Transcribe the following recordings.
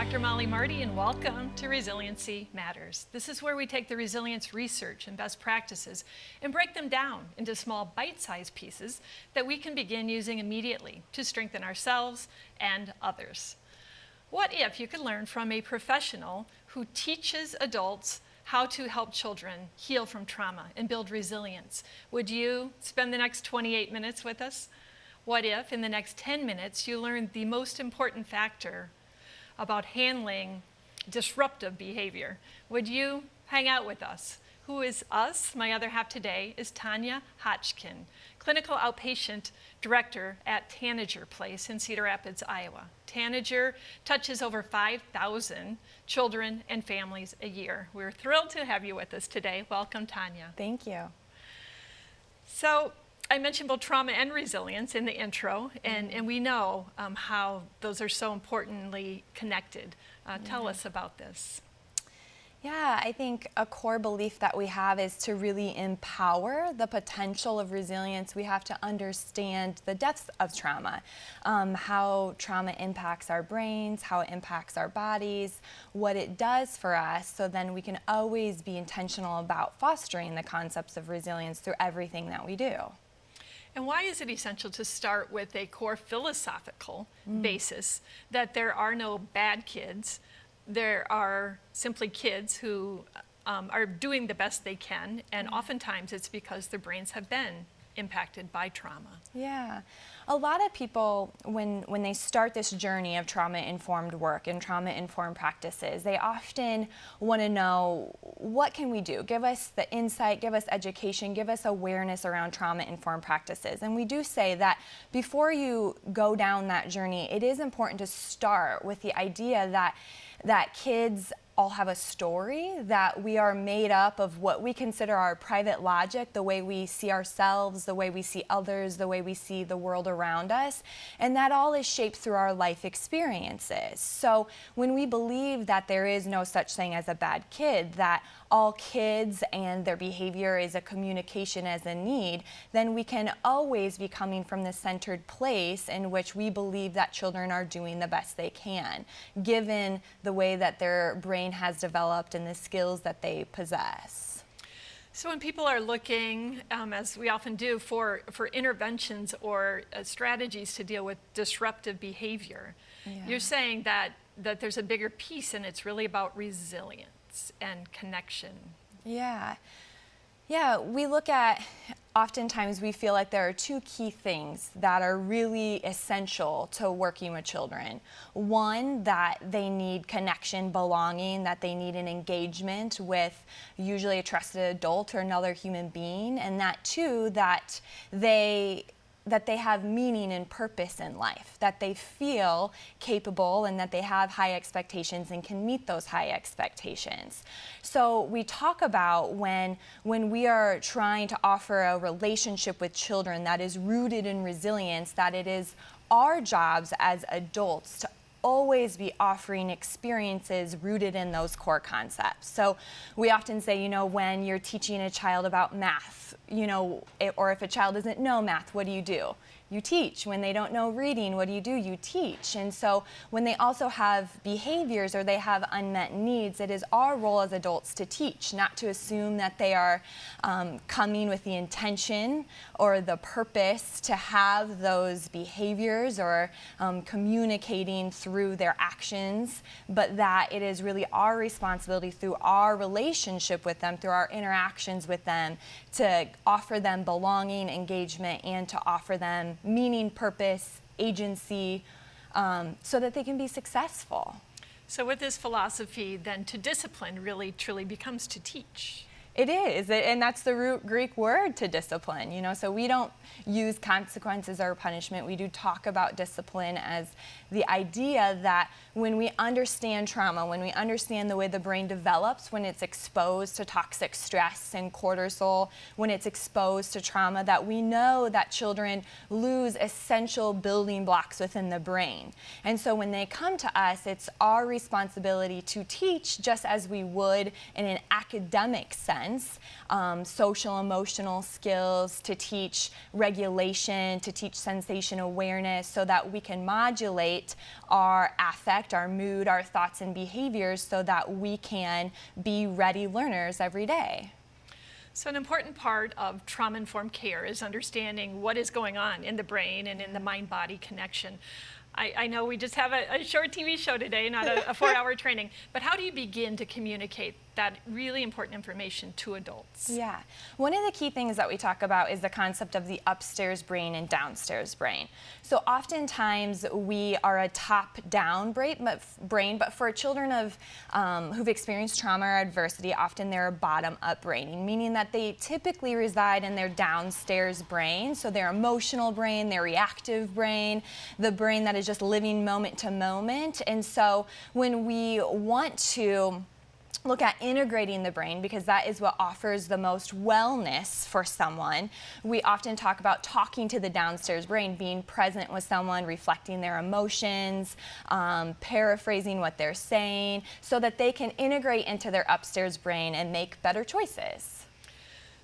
Dr. Mollie Marti, and welcome to Resiliency Matters. This is where we take the resilience research and best practices and break them down into small bite-sized pieces that we can begin using immediately to strengthen ourselves and others. What if you could learn from a professional who teaches adults how to help children heal from trauma and build resilience? Would you spend the next 28 minutes with us? What if in the next 10 minutes you learned the most important factor about handling disruptive behavior? Would you hang out with us? Who is us? My other half today is Tonya Hotchkin, Clinical Outpatient Director at Tanager Place in Cedar Rapids, Iowa. Tanager touches over 5,000 children and families a year. We're thrilled to have you with us today. Welcome, Tonya. Thank you. So, I mentioned both trauma and resilience in the intro, and we know how those are so importantly connected. Tell us about this. Yeah, I think a core belief that we have is to really empower the potential of resilience. We have to understand the depths of trauma, how trauma impacts our brains, how it impacts our bodies, what it does for us, so then we can always be intentional about fostering the concepts of resilience through everything that we do. And why is it essential to start with a core philosophical basis that there are no bad kids? There are simply kids who are doing the best they can, and oftentimes it's because their brains have been impacted by trauma. Yeah. A lot of people, when they start this journey of trauma-informed work and trauma-informed practices, they often want to know, what can we do? Give us the insight, give us education, give us awareness around trauma-informed practices. And we do say that before you go down that journey, it is important to start with the idea that kids all have a story, that we are made up of what we consider our private logic, the way we see ourselves, the way we see others, the way we see the world around us, and that all is shaped through our life experiences. So when we believe that there is no such thing as a bad kid, that all kids and their behavior is a communication as a need, then we can always be coming from this centered place in which we believe that children are doing the best they can, given the way that their brain has developed and the skills that they possess. So when people are looking, as we often do, for interventions or strategies to deal with disruptive behavior, you're saying that there's a bigger piece, and it's really about resilience and connection. Yeah. Yeah, we look at, oftentimes we feel like there are two key things that are really essential to working with children. One, that they need connection, belonging, that they need an engagement with usually a trusted adult or another human being, and that two, that they have meaning and purpose in life, that they feel capable and that they have high expectations and can meet those high expectations. So we talk about when we are trying to offer a relationship with children that is rooted in resilience, that it is our jobs as adults to always be offering experiences rooted in those core concepts. So we often say, when you're teaching a child about math, or if a child doesn't know math, what do? You teach. When they don't know reading, what do? You teach. And so when they also have behaviors or they have unmet needs, it is our role as adults to teach, not to assume that they are coming with the intention or the purpose to have those behaviors or communicating through their actions, but that it is really our responsibility through our relationship with them, through our interactions with them, to offer them belonging, engagement, and to offer them meaning, purpose, agency, so that they can be successful. So with this philosophy, then, to discipline really truly becomes to teach. It is, and that's the root Greek word to discipline, so we don't use consequences or punishment. We do talk about discipline as the idea that when we understand trauma, when we understand the way the brain develops when it's exposed to toxic stress and cortisol, when it's exposed to trauma, that we know that children lose essential building blocks within the brain. And so when they come to us, it's our responsibility to teach just as we would in an academic sense, sense, social emotional skills, to teach regulation, to teach sensation awareness, so that we can modulate our affect, our mood, our thoughts and behaviors, so that we can be ready learners every day. So an important part of trauma-informed care is understanding what is going on in the brain and in the mind-body connection. I know we just have a short TV show today, not a 4-hour training, but how do you begin to communicate that really important information to adults? Yeah. One of the key things that we talk about is the concept of the upstairs brain and downstairs brain. So oftentimes we are a top-down brain, but for children of who've experienced trauma or adversity, often they're a bottom-up brain, meaning that they typically reside in their downstairs brain, so their emotional brain, their reactive brain, the brain that is just living moment to moment. And so when we want to look at integrating the brain, because that is what offers the most wellness for someone, we often talk about talking to the downstairs brain, being present with someone, reflecting their emotions, paraphrasing what they're saying, so that they can integrate into their upstairs brain and make better choices.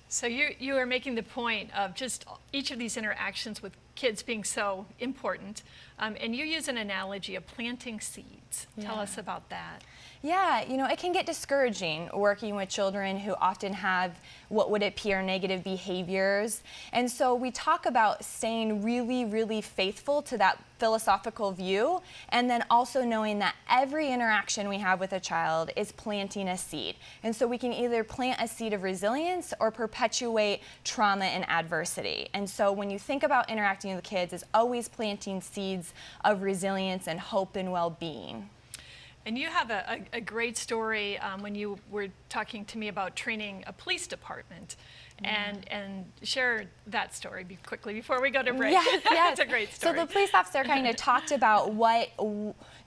So you are making the point of just each of these interactions with kids being so important, and you use an analogy of planting seeds. Tell us about that. Yeah, you know, it can get discouraging working with children who often have what would appear negative behaviors. And so we talk about staying really, really faithful to that philosophical view, and then also knowing that every interaction we have with a child is planting a seed. And so we can either plant a seed of resilience or perpetuate trauma and adversity. And so when you think about interacting with kids, it's always planting seeds of resilience and hope and well-being. And you have a great story when you were talking to me about training a police department. And share that story quickly before we go to break. Yes. It's a great story. So the police officer kind of talked about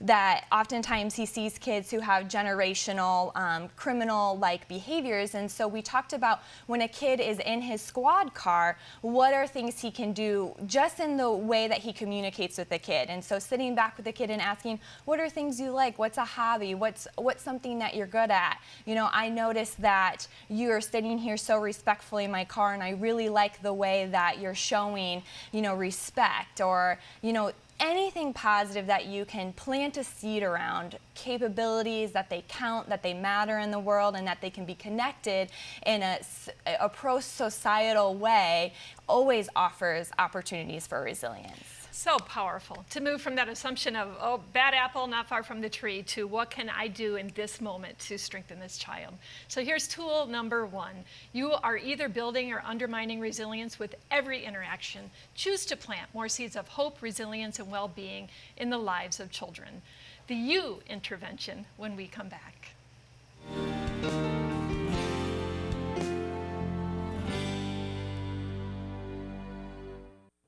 that oftentimes he sees kids who have generational criminal-like behaviors. And so we talked about when a kid is in his squad car, what are things he can do just in the way that he communicates with the kid. And so sitting back with the kid and asking, what are things you like? What's a hobby? What's something that you're good at? You know, I noticed that you're sitting here so respectfully in my car, and I really like the way that you're showing, you know, respect, or, you know, anything positive that you can plant a seed around capabilities that they count, that they matter in the world, and that they can be connected in a pro-societal way, always offers opportunities for resilience. So powerful to move from that assumption of, oh, bad apple not far from the tree, to what can I do in this moment to strengthen this child. So here's tool number 1. You are either building or undermining resilience with every interaction. Choose to plant more seeds of hope, resilience, and well-being in the lives of children. The you intervention when we come back.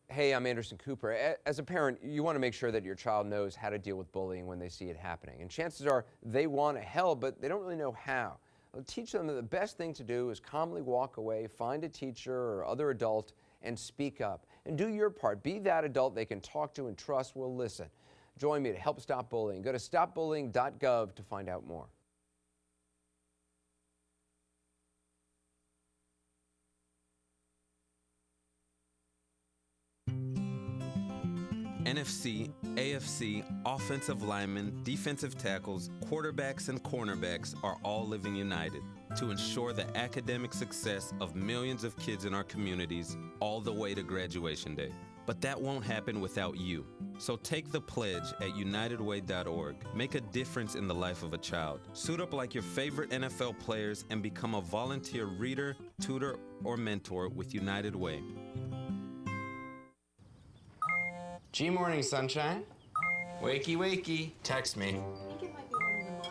Hey, I'm Anderson Cooper. As a parent, you want to make sure that your child knows how to deal with bullying when they see it happening. And chances are they want to help, but they don't really know how. I'll teach them that the best thing to do is calmly walk away, find a teacher or other adult, and speak up. And do your part. Be that adult they can talk to and trust will listen. Join me to help stop bullying. Go to stopbullying.gov to find out more. NFC, AFC, offensive linemen, defensive tackles, quarterbacks, and cornerbacks are all living united to ensure the academic success of millions of kids in our communities all the way to graduation day. But that won't happen without you. So take the pledge at unitedway.org. Make a difference in the life of a child. Suit up like your favorite NFL players and become a volunteer reader, tutor, or mentor with United Way. G-Morning, sunshine. Wakey, wakey. Text me.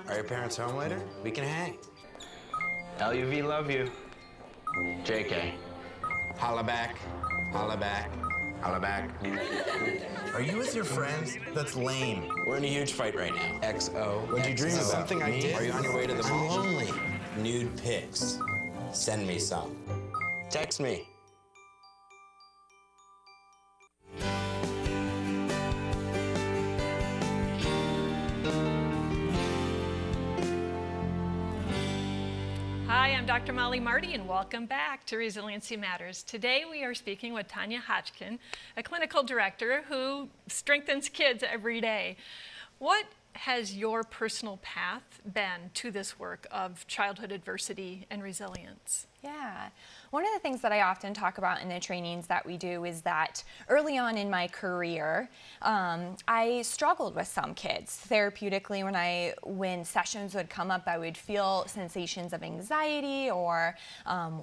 Are your parents home later? We can hang. LUV, love you. JK. Holla back. Holla back. Holla back. Are you with your friends? That's lame. We're in a huge fight right now. XO. What'd you dream about? Something I did. Are you on your way to the mall? I'm lonely. Nude pics. Send me some. Text me. Hi, I'm I'm Dr. Mollie Marti, and welcome back to Resiliency Matters. Today we are speaking with Tonya Hotchkin, a clinical director who strengthens kids every day. What has your personal path been to this work of childhood adversity and resilience? Yeah. One of the things that I often talk about in the trainings that we do is that early on in my career, I struggled with some kids therapeutically. When sessions would come up, I would feel sensations of anxiety or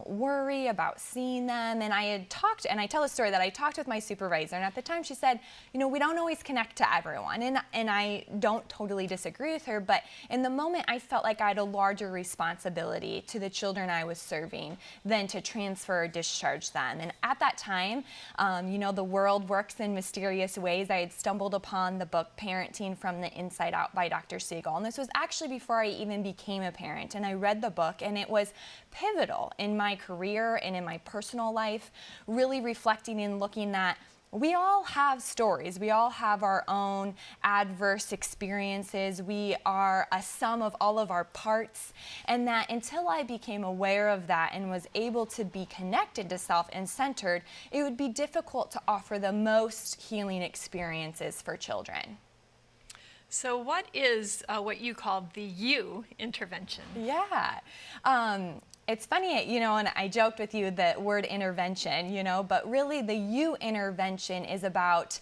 worry about seeing them. And I tell a story that I talked with my supervisor, and at the time she said, we don't always connect to everyone. And I don't totally disagree with her, but in the moment I felt like I had a larger responsibility to the children I was serving than to transfer or discharge them. And at that time, the world works in mysterious ways. I had stumbled upon the book Parenting from the Inside Out by Dr. Siegel. And this was actually before I even became a parent. And I read the book, and it was pivotal in my career and in my personal life, really reflecting and looking at we all have stories. We all have our own adverse experiences. We are a sum of all of our parts. And that until I became aware of that and was able to be connected to self and centered, it would be difficult to offer the most healing experiences for children. So what is what you call the you intervention? Yeah. It's funny, and I joked with you the word intervention, but really the you intervention is about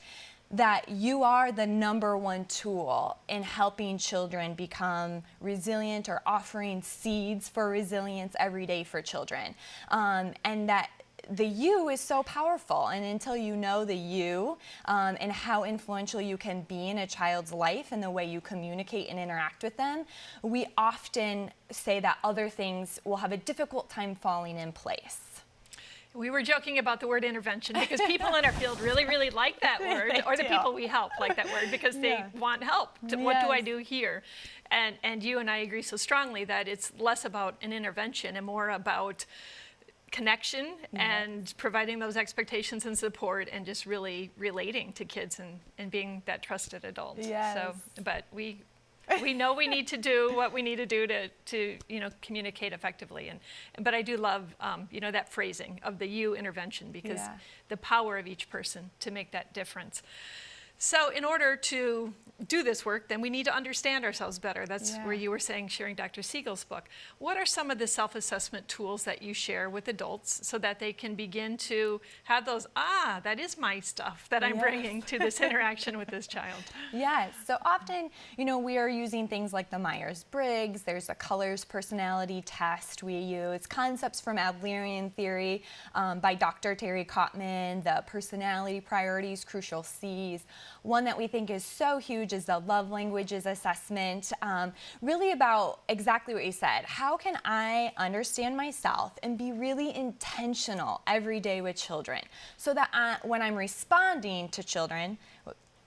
that you are the number one tool in helping children become resilient or offering seeds for resilience every day for children. And that the you is so powerful, and until you know the you and how influential you can be in a child's life and the way you communicate and interact with them, we often say that other things will have a difficult time falling in place. We were joking about the word intervention because people in our field really, really like that word, or the people we help like that word because they want help. What do I do here? And you and I agree so strongly that it's less about an intervention and more about connection and providing those expectations and support and just really relating to kids and being that trusted adult. Yes. So, but we know we need to do what we need to do to communicate effectively. But I do love that phrasing of the you intervention because the power of each person to make that difference. So in order to do this work, then we need to understand ourselves better. That's where you were saying, sharing Dr. Siegel's book. What are some of the self-assessment tools that you share with adults so that they can begin to have those, that is my stuff that I'm bringing to this interaction with this child? Yes, so often, we are using things like the Myers-Briggs, there's a colors personality test we use, concepts from Adlerian theory by Dr. Terry Cotman, the personality priorities, crucial C's. One that we think is so huge is the love languages assessment, really about exactly what you said. How can I understand myself and be really intentional every day with children so that when I'm responding to children,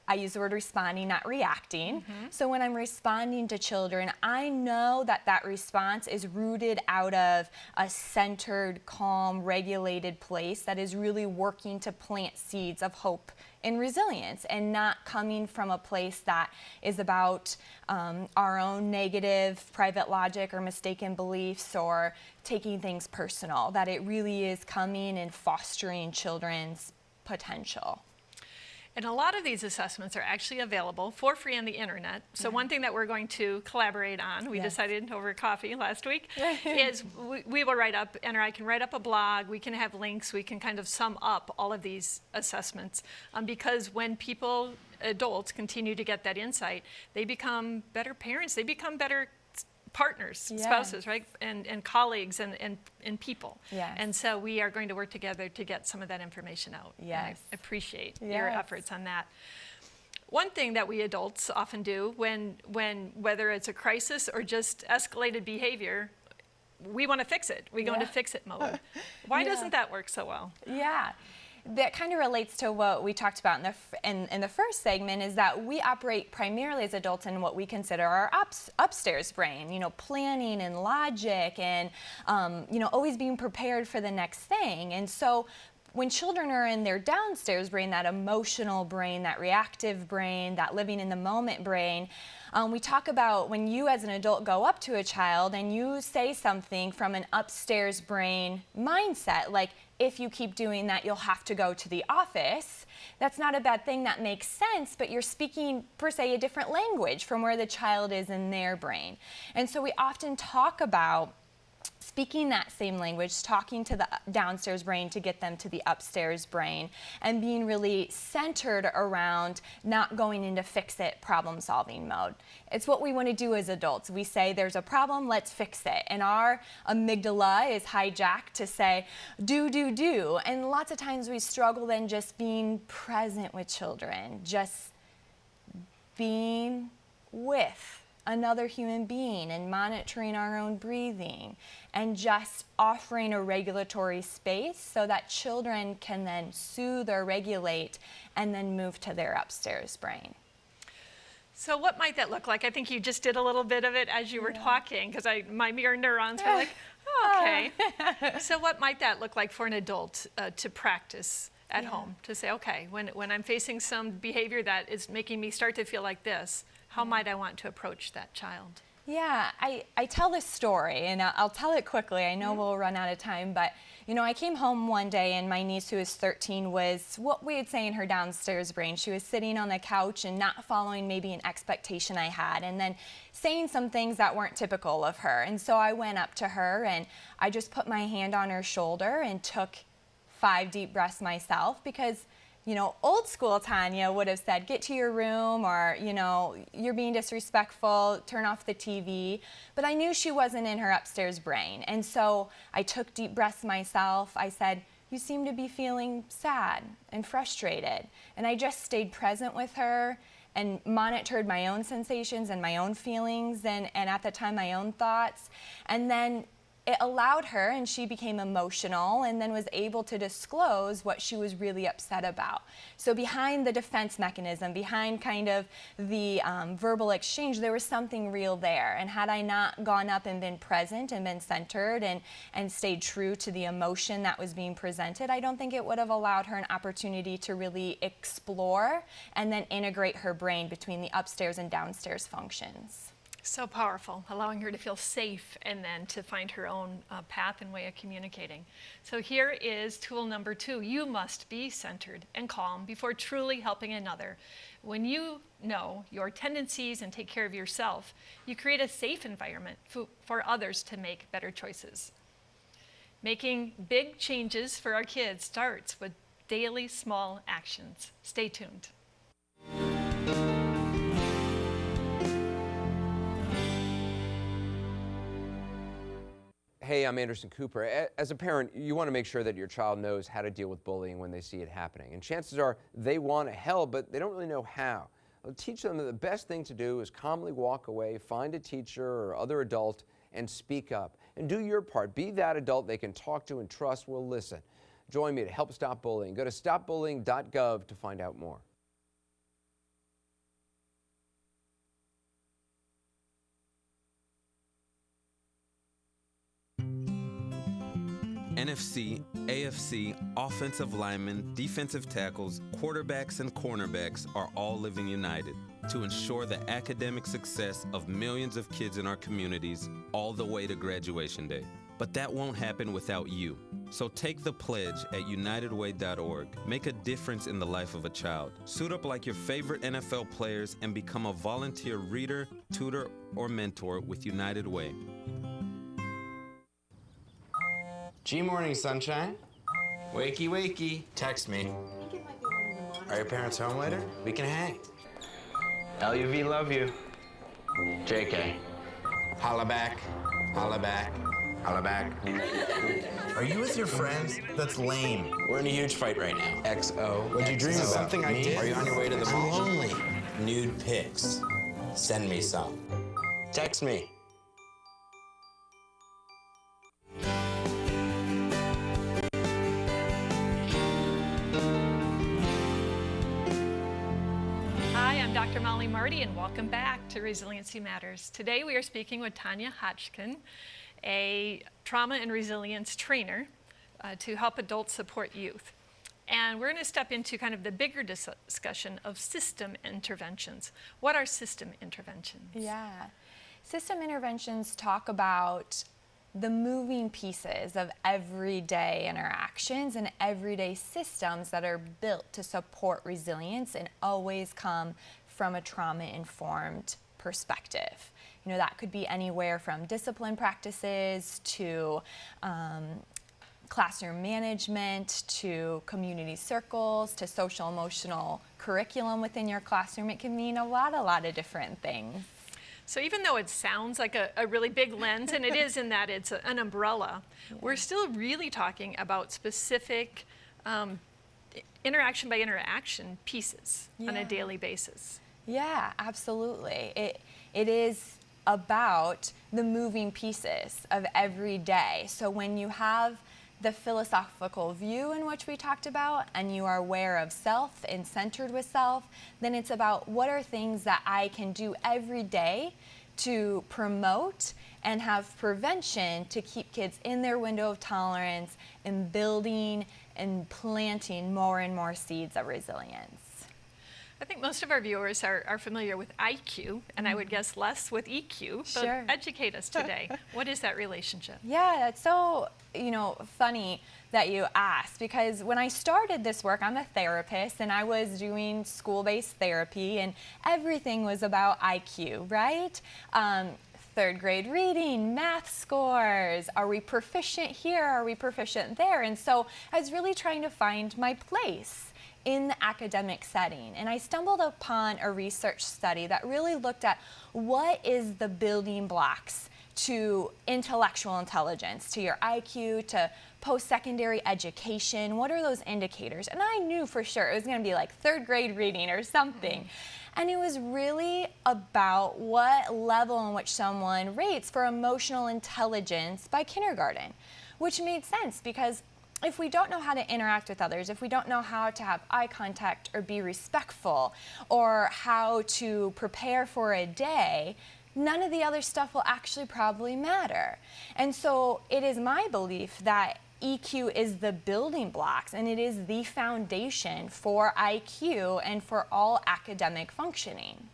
I use the word responding, not reacting. So when I'm responding to children, I know that response is rooted out of a centered, calm, regulated place that is really working to plant seeds of hope and resilience and not coming from a place that is about our own negative private logic or mistaken beliefs or taking things personal, that it really is coming and fostering children's potential. And a lot of these assessments are actually available for free on the internet. So one thing that we're going to collaborate on, we decided over coffee last week, is we will write up, and I can write up a blog, we can have links, we can kind of sum up all of these assessments. Because when adults continue to get that insight, they become better parents, they become better partners, spouses, right? And colleagues and people. Yes. And so we are going to work together to get some of that information out. Yes. I appreciate your efforts on that. One thing that we adults often do when whether it's a crisis or just escalated behavior, we want to fix it. We go into fix-it mode. Why doesn't that work so well? Yeah. That kind of relates to what we talked about in the first segment, is that we operate primarily as adults in what we consider our upstairs brain, planning and logic and, always being prepared for the next thing. And so when children are in their downstairs brain, that emotional brain, that reactive brain, that living in the moment brain, we talk about when you as an adult go up to a child and you say something from an upstairs brain mindset, like, if you keep doing that, you'll have to go to the office. That's not a bad thing, that makes sense, but you're speaking, per se, a different language from where the child is in their brain. And so we often talk about speaking that same language, talking to the downstairs brain to get them to the upstairs brain, and being really centered around not going into fix-it problem-solving mode. It's what we want to do as adults. We say, there's a problem, let's fix it. And our amygdala is hijacked to say, do, do, do. And lots of times we struggle then just being present with children, just being with another human being and monitoring our own breathing and just offering a regulatory space so that children can then soothe or regulate and then move to their upstairs brain. So what might that look like? I think you just did a little bit of it as you were talking, because my mirror neurons were like, oh, okay. So what might that look like for an adult to practice at home? To say, okay, when I'm facing some behavior that is making me start to feel like this, how might I want to approach that child? Yeah, I tell this story, and I'll tell it quickly. I know we'll run out of time, but you know, I came home one day and my niece, who is 13, was what we would say in her downstairs brain. She was sitting on the couch and not following maybe an expectation I had, and then saying some things that weren't typical of her. And so I went up to her and I just put my hand on her shoulder and took 5 deep breaths myself, because you know, old school Tonya would have said, get to your room, or, you know, you're being disrespectful, turn off the TV. But I knew she wasn't in her upstairs brain. And so I took deep breaths myself. I said, you seem to be feeling sad and frustrated. And I just stayed present with her and monitored my own sensations and my own feelings and at the time my own thoughts. And then it allowed her, and she became emotional and then was able to disclose what she was really upset about. So behind the defense mechanism, behind kind of the verbal exchange, there was something real there. And had I not gone up and been present and been centered and stayed true to the emotion that was being presented, I don't think it would have allowed her an opportunity to really explore and then integrate her brain between the upstairs and downstairs functions. So powerful, allowing her to feel safe and then to find her own path and way of communicating. So here is tool number 2. You must be centered and calm before truly helping another. When you know your tendencies and take care of yourself, you create a safe environment for others to make better choices. Making big changes for our kids starts with daily small actions. Stay tuned. Hey, I'm Anderson Cooper. As a parent, you want to make sure that your child knows how to deal with bullying when they see it happening. And chances are they want to help, but they don't really know how. Teach them that the best thing to do is calmly walk away, find a teacher or other adult, and speak up. And do your part. Be that adult they can talk to and trust will listen. Join me to help stop bullying. Go to stopbullying.gov to find out more. NFC, AFC, offensive linemen, defensive tackles, quarterbacks, and cornerbacks are all living united to ensure the academic success of millions of kids in our communities all the way to graduation day. But that won't happen without you. So take the pledge at unitedway.org. Make a difference in the life of a child. Suit up like your favorite NFL players and become a volunteer reader, tutor, or mentor with United Way. Morning, sunshine. Wakey, wakey. Text me. Are your parents home later? We can hang. LUV, love you. JK. Holla back. Holla back. Holla back. Are you with your friends? That's lame. We're in a huge fight right now. XO. What'd you dream about? Something I did. Are you on your way to the mall? I'm lonely. Nude pics. Send me some. Text me. Hi, I'm Dr. Mollie Marti, and welcome back to Resiliency Matters. Today we are speaking with Tonya Hotchkin, a trauma and resilience trainer to help adults support youth. And we're going to step into kind of the bigger discussion of system interventions. What are system interventions? Yeah. System interventions talk about the moving pieces of everyday interactions and everyday systems that are built to support resilience and always come from a trauma-informed perspective. You know, that could be anywhere from discipline practices to classroom management, to community circles, to social emotional curriculum within your classroom. It can mean a lot of different things. So even though it sounds like a really big lens, and it is in that it's an umbrella, we're still really talking about specific interaction by interaction pieces on a daily basis. Yeah, absolutely. It is about the moving pieces of every day. So when you have the philosophical view in which we talked about, and you are aware of self and centered with self, then it's about what are things that I can do every day to promote and have prevention to keep kids in their window of tolerance and building and planting more and more seeds of resilience. I think most of our viewers are familiar with IQ, and I would guess less with EQ, but Sure. educate us today. What is that relationship? Yeah, that's so, funny that you asked, because when I started this work, I'm a therapist and I was doing school-based therapy and everything was about IQ, right? Third grade reading, math scores, are we proficient here, are we proficient there? And so I was really trying to find my place in the academic setting. And I stumbled upon a research study that really looked at what is the building blocks to intellectual intelligence, to your IQ, to post-secondary education. What are those indicators? And I knew for sure it was going to be like third grade reading or something. And it was really about what level in which someone rates for emotional intelligence by kindergarten, which made sense because if we don't know how to interact with others, if we don't know how to have eye contact or be respectful or how to prepare for a day, none of the other stuff will actually probably matter. And so it is my belief that EQ is the building blocks and it is the foundation for IQ and for all academic functioning.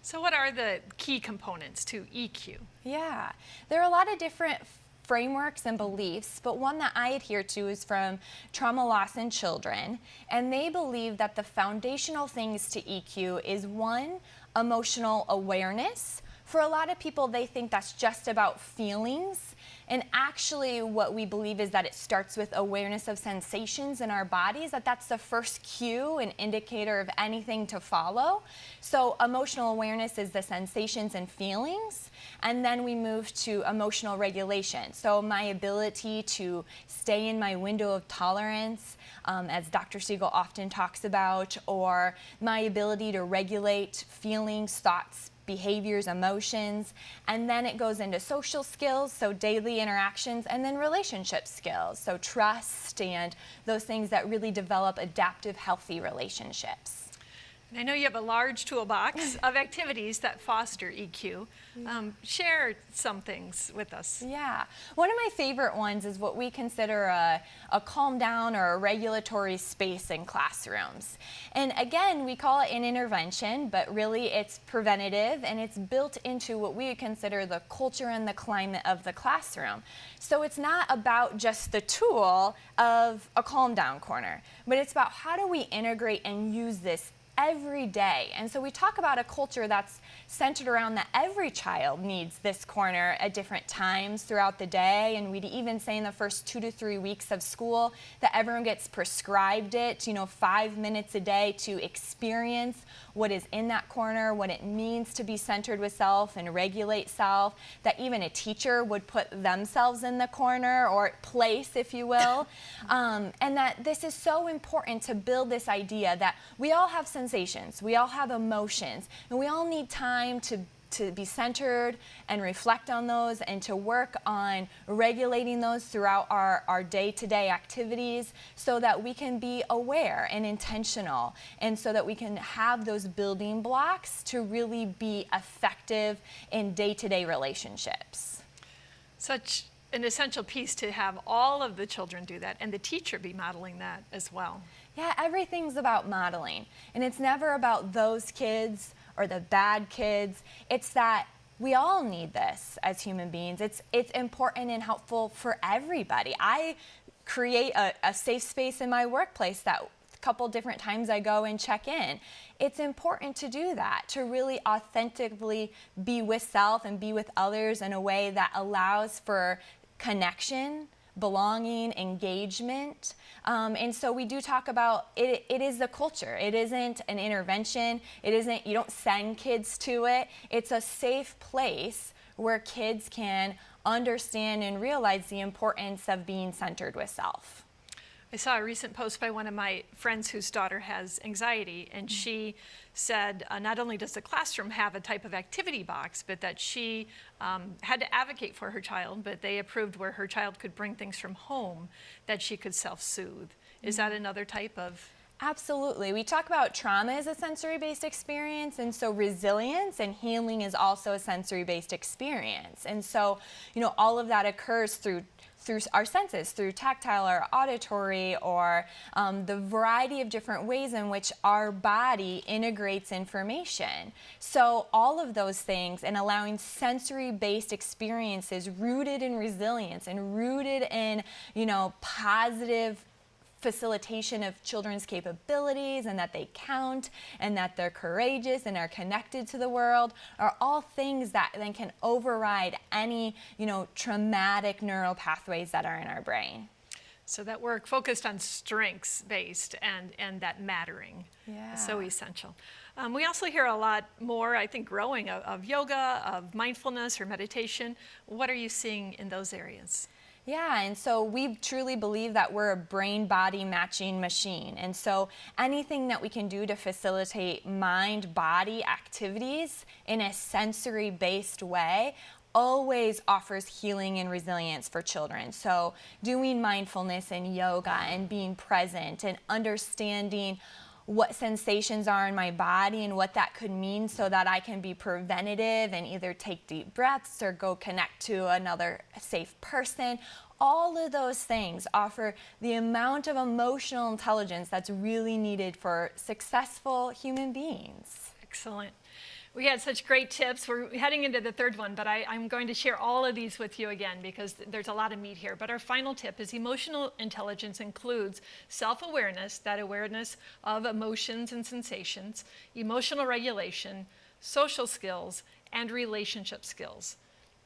So what are the key components to EQ? Yeah, there are a lot of different frameworks and beliefs, but one that I adhere to is from Trauma Loss in Children, and they believe that the foundational things to EQ is one, emotional awareness. For a lot of people, they think that's just about feelings, and actually what we believe is that it starts with awareness of sensations in our bodies, that's the first cue and indicator of anything to follow. So emotional awareness is the sensations and feelings, and then we move to emotional regulation. So my ability to stay in my window of tolerance, as Dr. Siegel often talks about, or my ability to regulate feelings, thoughts, behaviors, emotions, and then it goes into social skills, so daily interactions, and then relationship skills, so trust and those things that really develop adaptive, healthy relationships. And I know you have a large toolbox of activities that foster EQ. Share some things with us. Yeah. One of my favorite ones is what we consider a calm down or a regulatory space in classrooms. And again, we call it an intervention, but really it's preventative and it's built into what we consider the culture and the climate of the classroom. So it's not about just the tool of a calm down corner, but it's about how do we integrate and use this every day. And so we talk about a culture that's centered around that every child needs this corner at different times throughout the day. And we'd even say in the first 2 to 3 weeks of school that everyone gets prescribed it, 5 minutes a day to experience what is in that corner, what it means to be centered with self and regulate self, that even a teacher would put themselves in the corner or place, if you will. And that this is so important to build this idea that we all have sensations, we all have emotions, and we all need time to be centered and reflect on those and to work on regulating those throughout our day-to-day activities so that we can be aware and intentional and so that we can have those building blocks to really be effective in day-to-day relationships. Such an essential piece to have all of the children do that and the teacher be modeling that as well. Yeah, everything's about modeling. And it's never about those kids or the bad kids. It's that we all need this as human beings. It's important and helpful for everybody. I create a safe space in my workplace that a couple different times I go and check in. It's important to do that, to really authentically be with self and be with others in a way that allows for connection, belonging, engagement. And so we do talk about it. It is the culture. It isn't an intervention. It isn't, you don't send kids to it. It's a safe place where kids can understand and realize the importance of being centered with self. I saw a recent post by one of my friends whose daughter has anxiety, and she said not only does the classroom have a type of activity box, but that she had to advocate for her child, but they approved where her child could bring things from home that she could self-soothe. Is that another type of? Absolutely. We talk about trauma as a sensory-based experience, and so resilience and healing is also a sensory-based experience. And so, you know, all of that occurs through our senses, through tactile or auditory, or the variety of different ways in which our body integrates information. So all of those things, and allowing sensory-based experiences rooted in resilience and rooted in, you know, positive facilitation of children's capabilities, and that they count, and that they're courageous and are connected to the world, are all things that then can override any, you know, traumatic neural pathways that are in our brain. So that work focused on strengths-based and that mattering. Yeah. So essential. We also hear a lot more, I think, growing of yoga, of mindfulness or meditation. What are you seeing in those areas? Yeah, and so we truly believe that we're a brain-body matching machine. And so anything that we can do to facilitate mind-body activities in a sensory-based way always offers healing and resilience for children. So doing mindfulness and yoga and being present and understanding what sensations are in my body and what that could mean, so that I can be preventative and either take deep breaths or go connect to another safe person. All of those things offer the amount of emotional intelligence that's really needed for successful human beings. Excellent. We had such great tips. We're heading into the third one, but I'm going to share all of these with you again because there's a lot of meat here. But our final tip is emotional intelligence includes self-awareness, that awareness of emotions and sensations, emotional regulation, social skills, and relationship skills.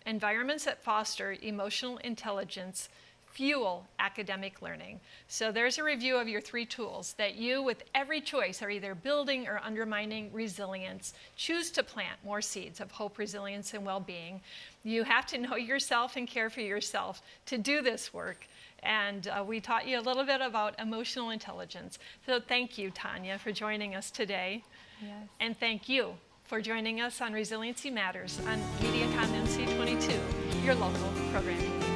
Environments that foster emotional intelligence fuel academic learning. So there's a review of your 3 tools that you, with every choice, are either building or undermining resilience. Choose to plant more seeds of hope, resilience, and well-being. You have to know yourself and care for yourself to do this work. And we taught you a little bit about emotional intelligence. So thank you, Tonya, for joining us today. Yes. And thank you for joining us on Resiliency Matters on MediaCom MC22, your local programming.